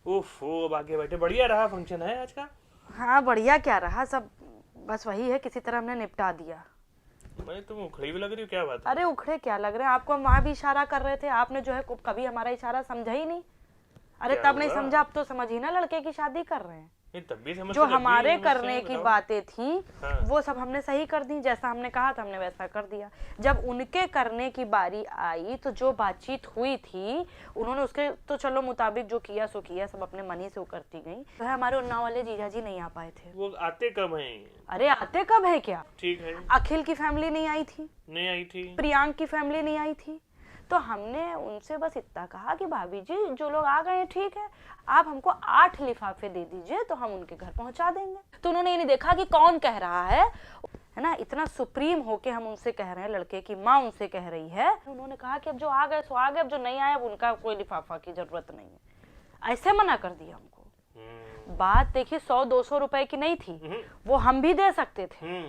ओफो, अब आगे बैठे। बढ़िया रहा फंक्शन है आज का? हाँ बढ़िया क्या रहा, सब बस वही है, किसी तरह हमने निपटा दिया। मैं तुम उखड़ी भी लग रही हो, क्या बात है? अरे उखड़े क्या लग रहे हैं, आपको हम वहाँ भी इशारा कर रहे थे, आपने जो है कभी हमारा इशारा समझा ही नहीं। अरे क्या तब नहीं हुआ? समझा, अब तो समझ ही ना, लड़के की शादी कर रहे हैं। नहीं, तब भी समझ जो तो जब भी हमारे समझते करने हैं, की बताओ। बातें थी हाँ। वो सब हमने सही कर दी, जैसा हमने कहा था हमने वैसा कर दिया। जब उनके करने की बारी आई तो जो बातचीत हुई थी उन्होंने उसके तो चलो मुताबिक जो किया सो किया, सब अपने मन ही से वो करती गई। तो है हमारे उन्नाव वाले जीजा जी नहीं आ पाए थे। वो आते कब हैं? अरे आते कब है क्या, ठीक है। अखिल की फैमिली नहीं आई थी, नहीं आई थी। प्रियांक की फैमिली नहीं आई थी। तो हमने उनसे बस इतना कहा कि भाभी जी जो लोग आ गए हैं ठीक है, आप हमको 8 लिफाफे दे दीजिए तो हम उनके घर पहुंचा देंगे। तो उन्होंने ये नहीं देखा कि कौन कह रहा है ना, इतना सुप्रीम होके हम उनसे कह रहे हैं, लड़के की माँ उनसे कह रही है। उन्होंने कहा कि अब जो आ गए सो आ गए, अब जो नहीं आए अब उनका कोई लिफाफा की जरूरत नहीं है, ऐसे मना कर दिया हमको। बात देखिए 100-200 रुपए की नहीं थी, वो हम भी दे सकते थे।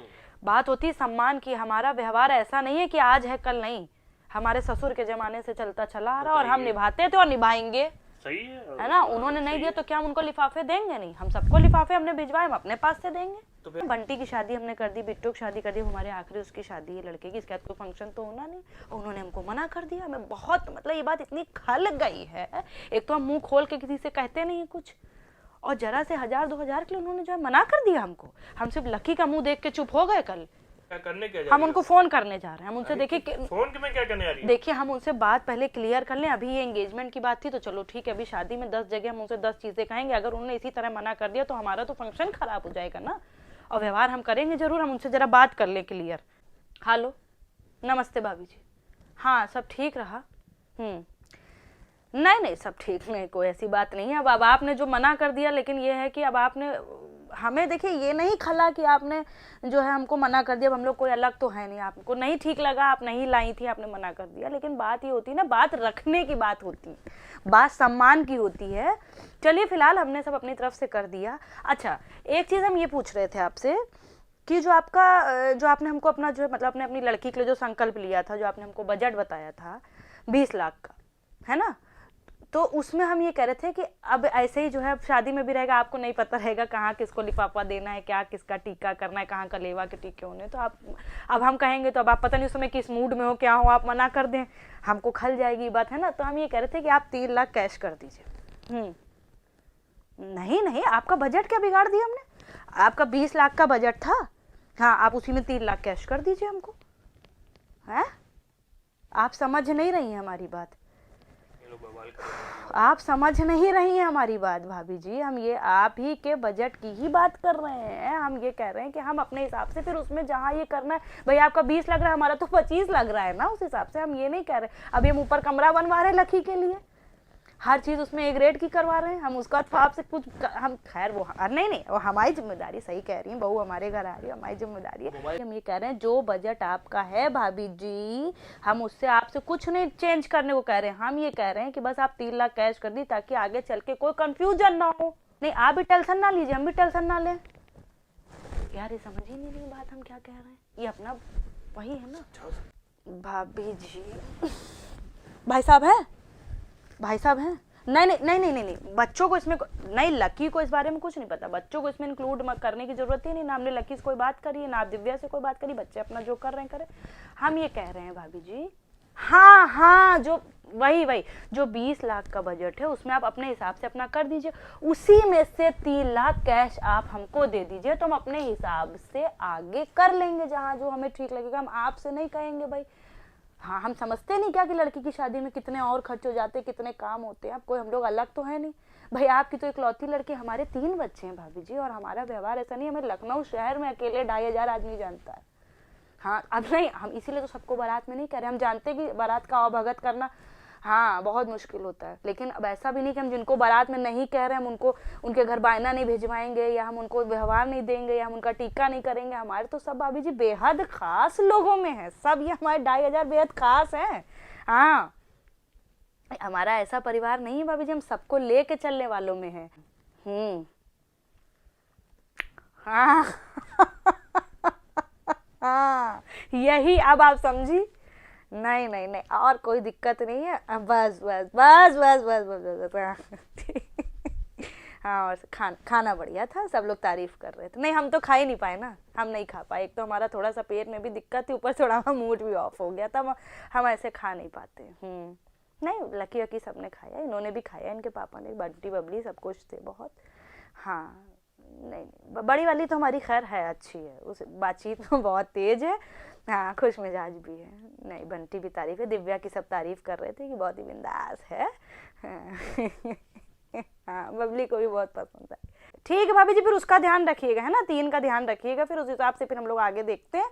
बात होती सम्मान की, हमारा व्यवहार ऐसा नहीं है कि आज है कल नहीं, हमारे ससुर के जमाने से चलता चला आ रहा और हम निभाते थे और निभाएंगे। सही है ना, उन्होंने नहीं दिया तो क्या हम उनको लिफाफे देंगे? नहीं, हम सबको लिफाफे हमने भिजवाए, हम अपने पास से देंगे। तो फिर बंटी की शादी हमने कर दी, बिट्टू की शादी कर दी, हमारे आखिरी उसकी शादी है लड़के की, इसके बाद कोई फंक्शन तो होना नहीं, और उन्होंने हमको मना कर दिया। हमें बहुत मतलब ये बात इतनी खल गई है, एक तो हम मुंह खोल के किसी से कहते नहीं कुछ, और जरा से 1000-2000 के लिए उन्होंने जो है मना कर दिया हमको। हम सिर्फ लकी का मुंह देख के चुप हो गए। कल क्या करने क्या जा हम रही उनको फोन करने जा रहे हैं, हम उनसे देखिए हो? फोन के में क्या करने आ रही है? देखिए हम उनसे बात पहले क्लियर कर लें। अभी ये एंगेजमेंट की बात थी तो चलो ठीक है, अभी शादी में 10 जगह हम उनसे 10 चीजें कहेंगे, अगर उन्होंने इसी तरह मना कर दिया तो हमारा तो फंक्शन खराब हो जाएगा ना, और व्यवहार हम करेंगे जरूर। हम उनसे जरा बात कर ले क्लियर। हेलो, नमस्ते भाभी जी। हाँ सब ठीक रहा। नहीं नहीं सब ठीक नहीं, कोई ऐसी बात नहीं है। अब आपने जो मना कर दिया, लेकिन ये है कि अब आपने हमें देखिए ये नहीं खला कि आपने जो है हमको मना कर दिया। अब हम लोग कोई अलग तो है नहीं, आपको नहीं ठीक लगा, आप नहीं लाई थी, आपने मना कर दिया। लेकिन बात ये होती है ना, बात रखने की बात होती है, बात सम्मान की होती है। चलिए फिलहाल हमने सब अपनी तरफ से कर दिया। अच्छा एक चीज़ हम ये पूछ रहे थे आपसे कि जो आपका जो आपने हमको अपना जो मतलब आपने अपनी लड़की के लिए जो संकल्प लिया था, जो आपने हमको बजट बताया था 20 लाख का, है ना, तो उसमें हम ये कह रहे थे कि अब ऐसे ही जो है शादी में भी रहेगा, आपको नहीं पता रहेगा कहाँ किसको लिफाफा देना है, क्या किसका टीका करना है, कहाँ का लेवा के टीके होने, तो आप अब हम कहेंगे तो अब आप पता नहीं उस समय किस मूड में हो क्या हो, आप मना कर दें, हमको खल जाएगी बात, है ना। तो हम ये कह रहे थे कि आप 3 लाख कैश कर दीजिए। नहीं नहीं, आपका बजट क्या बिगाड़ दिया हमने, आपका 20 लाख का बजट था, हाँ आप उसी में 3 लाख कैश कर दीजिए हमको। है आप समझ नहीं रही हैं हमारी बात, आप समझ नहीं रही हैं हमारी बात भाभी जी। हम ये आप ही के बजट की ही बात कर रहे हैं। हम ये कह रहे हैं कि हम अपने हिसाब से फिर उसमें जहाँ ये करना है, भाई आपका 20 लग रहा है, हमारा तो 25 लग रहा है ना, उस हिसाब से हम ये नहीं कह रहे अभी हम ऊपर कमरा बनवा रहे हैं लकी के लिए, हर चीज़ उसमें एक रेट की करवा रहे हैं हम, उसका आपसे कुछ हम खैर वो नहीं नहीं वो हमारी जिम्मेदारी, सही कह रही हैं, बहू हमारे घर आ रही है, हमारी जिम्मेदारी है। हम ये कह रहे हैं जो बजट आपका है भाभी जी, हम उससे आपसे कुछ नहीं चेंज करने को कह रहे हैं। हम ये कह रहे हैं कि बस आप 3 लाख कैश कर दी ताकि आगे चल के कोई कंफ्यूजन ना हो। नहीं आप भी टेंशन ना लीजिए, हम भी टेंशन ना लें। यार ये समझ ही नहीं रही बात हम क्या कह रहे हैं, ये अपना वही है ना भाभी जी। भाई साहब है, भाई साहब हैं? नहीं नहीं नहीं नहीं नहीं नहीं, बच्चों को इसमें नहीं, लकी को इस बारे में कुछ नहीं पता, बच्चों को इसमें इंक्लूड करने की जरूरत ही नहीं, ना हमने लकी से कोई बात करी है, ना आप दिव्या से कोई बात करी, बच्चे अपना जो कर रहे हैं करें। हम ये कह रहे हैं भाभी जी, हाँ हाँ जो वही जो 20 लाख का बजट है उसमें आप अपने हिसाब से अपना कर दीजिए, उसी में से 3 लाख कैश आप हमको दे दीजिए, तो हम अपने हिसाब से आगे कर लेंगे जहाँ जो हमें ठीक लगेगा। हम आपसे नहीं कहेंगे भाई, हाँ हम समझते नहीं क्या कि लड़की की शादी में कितने और खर्च हो जाते हैं, कितने काम होते हैं, अब कोई हम लोग अलग तो है नहीं भाई। आपकी तो इकलौती लड़की, हमारे 3 बच्चे हैं भाभी जी, और हमारा व्यवहार ऐसा नहीं, हमें लखनऊ शहर में अकेले 2500 आदमी जानता है। हाँ अब नहीं, हम इसीलिए तो सबको बारात में नहीं कह रहे, हम जानते कि बारात का अवभगत करना हाँ बहुत मुश्किल होता है, लेकिन अब ऐसा भी नहीं कि हम जिनको बारात में नहीं कह रहे हैं हम उनको उनके घर बायना नहीं भिजवाएंगे, या हम उनको व्यवहार नहीं देंगे, या हम उनका टीका नहीं करेंगे। हमारे तो सब भाभी जी बेहद खास लोगों में है, सब ये हमारे 2500 बेहद खास हैं। हाँ हमारा ऐसा परिवार नहीं है भाभी जी, हम सबको लेके चलने वालों में है। हाँ हाँ यही, अब आप समझी। नहीं नहीं नहीं और कोई दिक्कत नहीं है, बस बस बस बस बस बस बस, बस, बस। हाँ, और खाना बढ़िया था, सब लोग तारीफ कर रहे थे। नहीं, हम तो खा ही नहीं पाए ना, हम नहीं खा पाए। एक तो हमारा थोड़ा सा पेट में भी दिक्कत थी, ऊपर से थोड़ा मूड भी ऑफ हो गया था, हम ऐसे खा नहीं पाते। नहीं, लकी वकी सबने खाया, इन्होंने भी खाया, इनके पापा ने, बंटी बबली सब कुछ थे बहुत। हाँ, नहीं नहीं, बड़ी वाली तो हमारी खैर है, अच्छी है, उस बातचीत तो बहुत तेज है। हाँ, खुश मिजाज भी है। नहीं, बंटी भी तारीफ है, दिव्या की सब तारीफ कर रहे थे कि बहुत ही बिंदास है। हाँ, बबली को भी बहुत पसंद है। ठीक है भाभी जी, फिर उसका ध्यान रखिएगा, है ना, 3 का ध्यान रखिएगा, फिर उस हिसाब से फिर हम लोग आगे देखते हैं।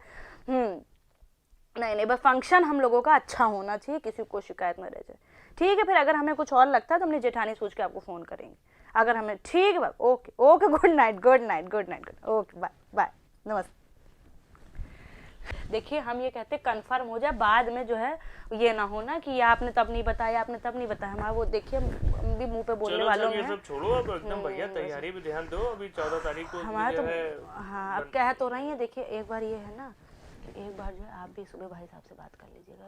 नहीं नहीं, बस फंक्शन हम लोगों का अच्छा होना चाहिए, किसी को शिकायत न रह जाए। ठीक है, फिर अगर हमें कुछ और लगता है तो अपनी जेठानी सोच के आपको फ़ोन करेंगे। अगर हमें ठीक है, okay okay, good night good night good night good, okay, bye bye, नमस्ते। देखिए, हम ये कहते कंफर्म हो जाए, बाद में जो है ये ना हो ना कि आपने तब नहीं बताया, आपने तब नहीं बताया। हमारा वो देखिए, हम भी मुंह पे बोलने वालों में ये सब छोड़ो, अब एकदम भैया तैयारी भी ध्यान दो। अभी 14 तारीख को हमारा जो तो है। हाँ, अब कह तो रही है। देखिए, एक बार ये है ना कि एक बार जो है आप भी सुबह भाई साहब से बात कर लीजिएगा